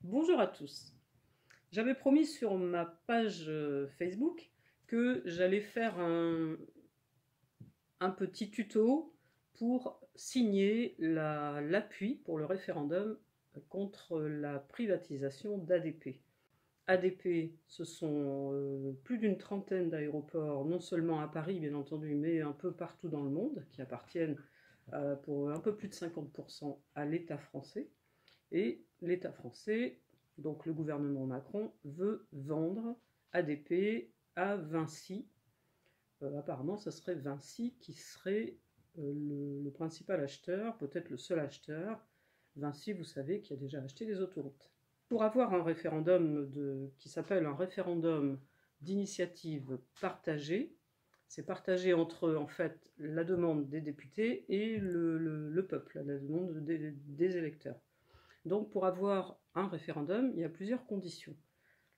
Bonjour à tous. J'avais promis sur ma page Facebook que j'allais faire un petit tuto pour signer l'appui pour le référendum contre la privatisation d'ADP. ADP, ce sont plus d'une trentaine d'aéroports, non seulement à Paris bien entendu, mais un peu partout dans le monde, qui appartiennent pour un peu plus de 50% à l'État français. Et l'État français, donc le gouvernement Macron, veut vendre ADP à Vinci. Apparemment, ce serait Vinci qui serait le principal acheteur, peut-être le seul acheteur. Vinci, vous savez, qui a déjà acheté des autoroutes. Pour avoir un référendum qui s'appelle un référendum d'initiative partagée, c'est partagé entre en fait la demande des députés et le peuple, la demande des électeurs. Donc pour avoir un référendum, il y a plusieurs conditions.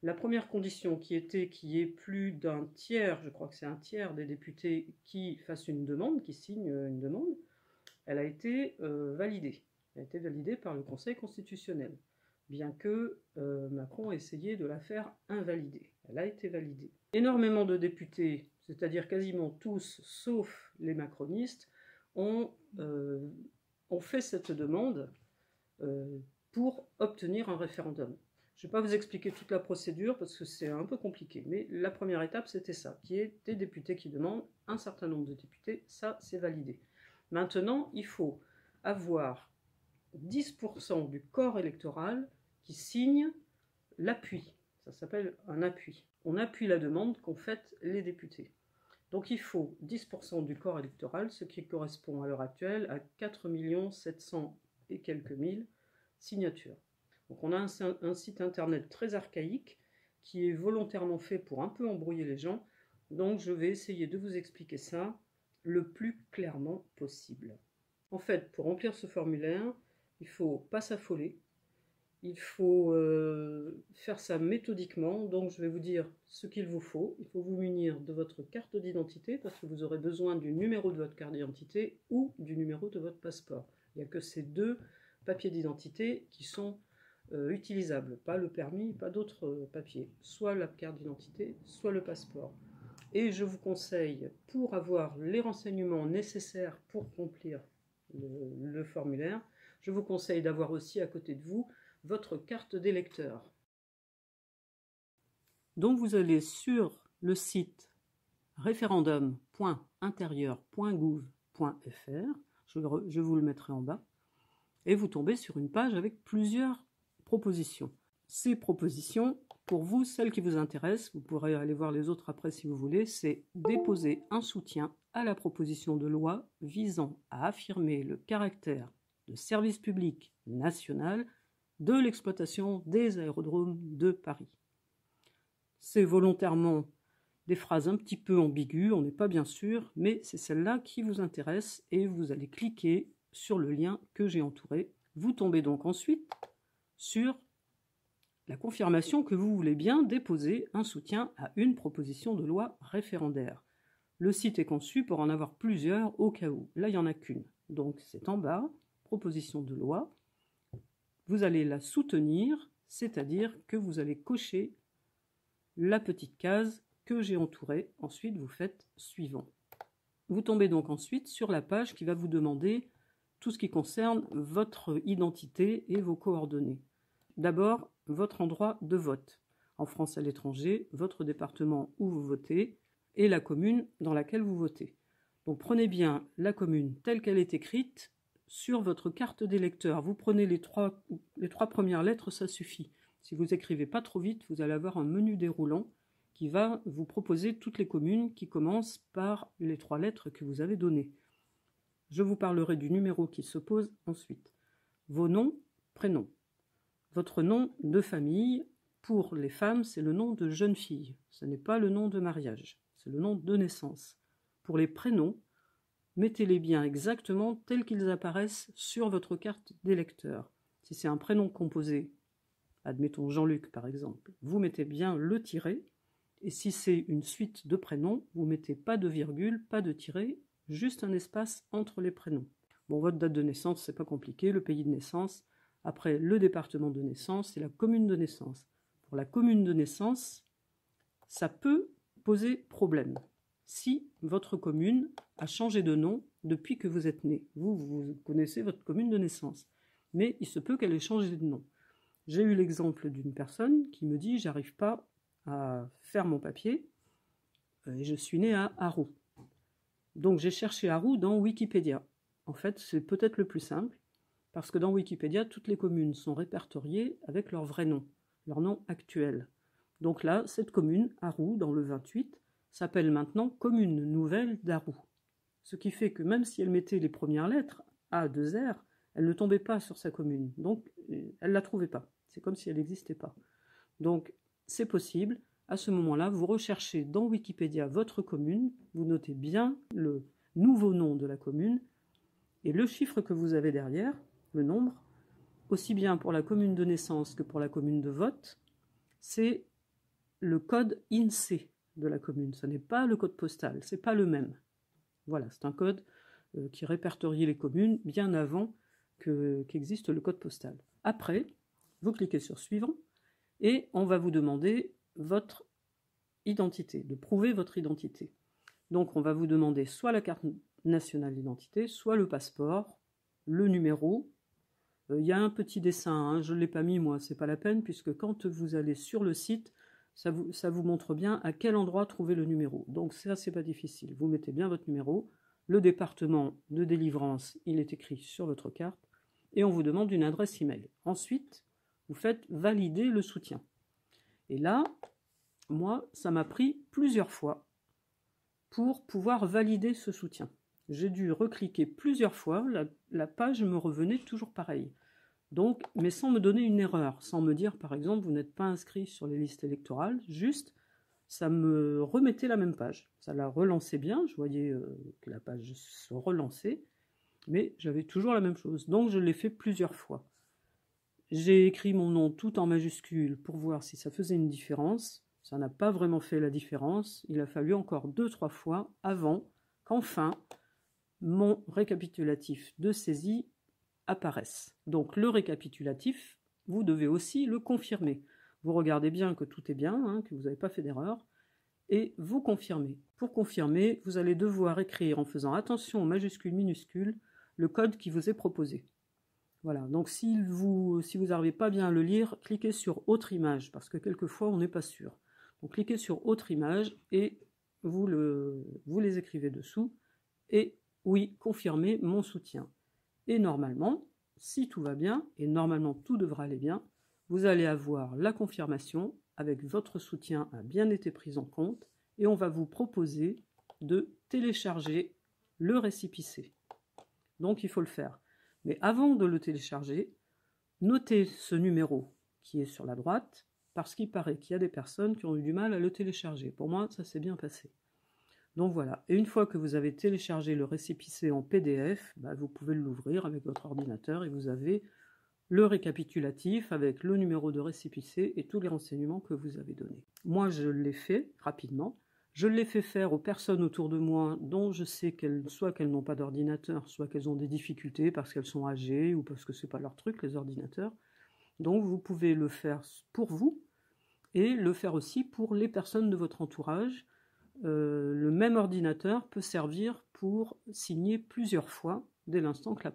La première condition qui était qu'il y ait plus d'un tiers, je crois que c'est un tiers des députés qui fassent une demande, qui signent une demande, elle a été validée. Elle a été validée par le Conseil constitutionnel, bien que Macron ait essayé de la faire invalider. Elle a été validée. Énormément de députés, c'est-à-dire quasiment tous, sauf les macronistes, ont fait cette demande pour obtenir un référendum. Je ne vais pas vous expliquer toute la procédure parce que c'est un peu compliqué, mais la première étape c'était ça, qui est des députés qui demandent, un certain nombre de députés, ça c'est validé. Maintenant, il faut avoir 10% du corps électoral qui signe l'appui. Ça s'appelle un appui. On appuie la demande qu'ont faite les députés. Donc il faut 10% du corps électoral, ce qui correspond à l'heure actuelle à 4 700 et quelques mille signatures. Donc on a un site internet très archaïque qui est volontairement fait pour un peu embrouiller les gens. Donc je vais essayer de vous expliquer ça le plus clairement possible. En fait, pour remplir ce formulaire, il ne faut pas s'affoler. Il faut faire ça méthodiquement. Donc je vais vous dire ce qu'il vous faut. Il faut vous munir de votre carte d'identité parce que vous aurez besoin du numéro de votre carte d'identité ou du numéro de votre passeport. Il n'y a que ces deux papiers d'identité qui sont utilisables. Pas le permis, pas d'autres papiers. Soit la carte d'identité, soit le passeport. Et je vous conseille, pour avoir les renseignements nécessaires pour remplir le formulaire, je vous conseille d'avoir aussi à côté de vous votre carte d'électeur. Donc vous allez sur le site référendum.intérieur.gouv.fr, je vous le mettrai en bas, et vous tombez sur une page avec plusieurs propositions. Ces propositions, pour vous, celles qui vous intéressent, vous pourrez aller voir les autres après si vous voulez, c'est déposer un soutien à la proposition de loi visant à affirmer le caractère de service public national de l'exploitation des aérodromes de Paris. C'est volontairement des phrases un petit peu ambiguës, on n'est pas bien sûr, mais c'est celle-là qui vous intéresse et vous allez cliquer sur le lien que j'ai entouré. Vous tombez donc ensuite sur la confirmation que vous voulez bien déposer un soutien à une proposition de loi référendaire. Le site est conçu pour en avoir plusieurs au cas où. Là, il n'y en a qu'une. Donc c'est en bas, proposition de loi. Vous allez la soutenir, c'est-à-dire que vous allez cocher la petite case que j'ai entourée. Ensuite, vous faites suivant. Vous tombez donc ensuite sur la page qui va vous demander tout ce qui concerne votre identité et vos coordonnées. D'abord, votre endroit de vote. En France, à l'étranger, votre département où vous votez et la commune dans laquelle vous votez. Donc prenez bien la commune telle qu'elle est écrite sur votre carte d'électeur. Vous prenez les trois premières lettres, ça suffit. Si vous écrivez pas trop vite, vous allez avoir un menu déroulant qui va vous proposer toutes les communes qui commencent par les 3 lettres que vous avez données. Je vous parlerai du numéro qui s'oppose ensuite. Vos noms, prénoms. Votre nom de famille, pour les femmes, c'est le nom de jeune fille. Ce n'est pas le nom de mariage, c'est le nom de naissance. Pour les prénoms, mettez-les bien exactement tels qu'ils apparaissent sur votre carte d'électeur. Si c'est un prénom composé, admettons Jean-Luc par exemple, vous mettez bien le tiret. Et si c'est une suite de prénoms, vous mettez pas de virgule, pas de tiret, juste un espace entre les prénoms. Bon, votre date de naissance, c'est pas compliqué, le pays de naissance, Après, le département de naissance et la commune de naissance. Pour la commune de naissance, ça peut poser problème si votre commune a changé de nom depuis que vous êtes né. Vous connaissez votre commune de naissance, mais il se peut qu'elle ait changé de nom. J'ai eu l'exemple d'une personne qui me dit « j'arrive pas à faire mon papier et je suis né à Arroux ». Donc j'ai cherché Arroux dans Wikipédia. En fait, c'est peut-être le plus simple, parce que dans Wikipédia, toutes les communes sont répertoriées avec leur vrai nom, leur nom actuel. Donc là, cette commune, Arroux, dans le 28, s'appelle maintenant Commune Nouvelle d'Arroux. Ce qui fait que même si elle mettait les premières lettres, A, 2 R, elle ne tombait pas sur sa commune. Donc, elle ne la trouvait pas. C'est comme si elle n'existait pas. Donc, c'est possible. À ce moment-là, vous recherchez dans Wikipédia votre commune, vous notez bien le nouveau nom de la commune et le chiffre que vous avez derrière, le nombre, aussi bien pour la commune de naissance que pour la commune de vote, c'est le code INSEE de la commune. Ce n'est pas le code postal, c'est pas le même. Voilà, c'est un code qui répertorie les communes bien avant qu'existe le code postal. Après, vous cliquez sur Suivant et on va vous demander votre identité, de prouver votre identité. Donc on va vous demander soit la carte nationale d'identité, soit le passeport, le numéro. Il y a un petit dessin, hein, je ne l'ai pas mis moi, c'est pas la peine, puisque quand vous allez sur le site, ça vous montre bien à quel endroit trouver le numéro. Donc ça, c'est pas difficile. Vous mettez bien votre numéro, le département de délivrance, il est écrit sur votre carte, et on vous demande une adresse email. Ensuite, vous faites valider le soutien. Et là, moi, ça m'a pris plusieurs fois pour pouvoir valider ce soutien. J'ai dû recliquer plusieurs fois, la page me revenait toujours pareil. Donc, mais sans me donner une erreur, sans me dire par exemple vous n'êtes pas inscrit sur les listes électorales, juste ça me remettait la même page. Ça la relançait bien, je voyais que la page se relançait, mais j'avais toujours la même chose. Donc je l'ai fait plusieurs fois. J'ai écrit mon nom tout en majuscule pour voir si ça faisait une différence. Ça n'a pas vraiment fait la différence. Il a fallu encore 2-3 fois avant qu'enfin mon récapitulatif de saisie apparaisse. Donc le récapitulatif, vous devez aussi le confirmer. Vous regardez bien que tout est bien, hein, que vous n'avez pas fait d'erreur, et vous confirmez. Pour confirmer, vous allez devoir écrire en faisant attention aux majuscules, minuscules, le code qui vous est proposé. Voilà, donc si vous n'arrivez pas bien à le lire, cliquez sur Autre image, parce que quelquefois on n'est pas sûr. Donc cliquez sur Autre image et vous les écrivez dessous, et oui, confirmez mon soutien. Et normalement, si tout va bien, et normalement tout devra aller bien, vous allez avoir la confirmation avec votre soutien a bien été pris en compte, et on va vous proposer de télécharger le récépissé. Donc il faut le faire. Mais avant de le télécharger, notez ce numéro qui est sur la droite, parce qu'il paraît qu'il y a des personnes qui ont eu du mal à le télécharger. Pour moi, ça s'est bien passé. Donc voilà, et une fois que vous avez téléchargé le récépissé en PDF, vous pouvez l'ouvrir avec votre ordinateur et vous avez le récapitulatif avec le numéro de récépissé et tous les renseignements que vous avez donnés. Moi, je l'ai fait rapidement. Je l'ai fait faire aux personnes autour de moi dont je sais soit qu'elles n'ont pas d'ordinateur, soit qu'elles ont des difficultés parce qu'elles sont âgées ou parce que c'est pas leur truc, les ordinateurs. Donc vous pouvez le faire pour vous et le faire aussi pour les personnes de votre entourage. Le même ordinateur peut servir pour signer plusieurs fois dès l'instant que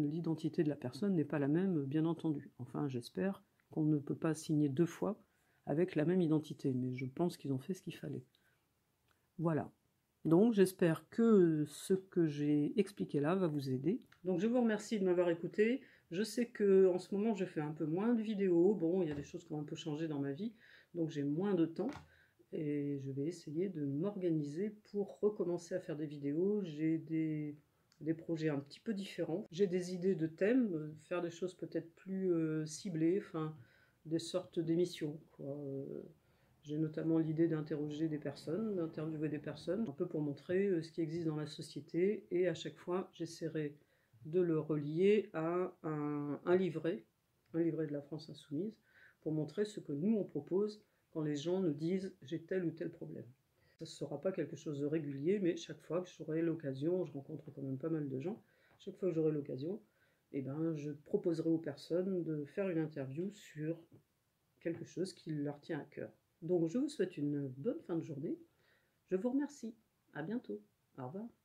l'identité de la personne n'est pas la même, bien entendu. Enfin, j'espère qu'on ne peut pas signer 2 fois avec la même identité, mais je pense qu'ils ont fait ce qu'il fallait. Voilà. Donc, j'espère que ce que j'ai expliqué là va vous aider. Donc, je vous remercie de m'avoir écouté. Je sais qu'en ce moment, je fais un peu moins de vidéos. Bon, il y a des choses qui ont un peu changé dans ma vie, donc j'ai moins de temps. Et je vais essayer de m'organiser pour recommencer à faire des vidéos. J'ai des projets un petit peu différents. J'ai des idées de thèmes, faire des choses peut-être plus ciblées, enfin, des sortes d'émissions, quoi. J'ai notamment l'idée d'interroger des personnes, d'interviewer des personnes, un peu pour montrer ce qui existe dans la société, et à chaque fois, j'essaierai de le relier à un livret de la France Insoumise, pour montrer ce que nous, on propose quand les gens nous disent « j'ai tel ou tel problème ». Ça ne sera pas quelque chose de régulier, mais chaque fois que j'aurai l'occasion, je rencontre quand même pas mal de gens, chaque fois que j'aurai l'occasion, eh ben, je proposerai aux personnes de faire une interview sur quelque chose qui leur tient à cœur. Donc je vous souhaite une bonne fin de journée. Je vous remercie. À bientôt. Au revoir.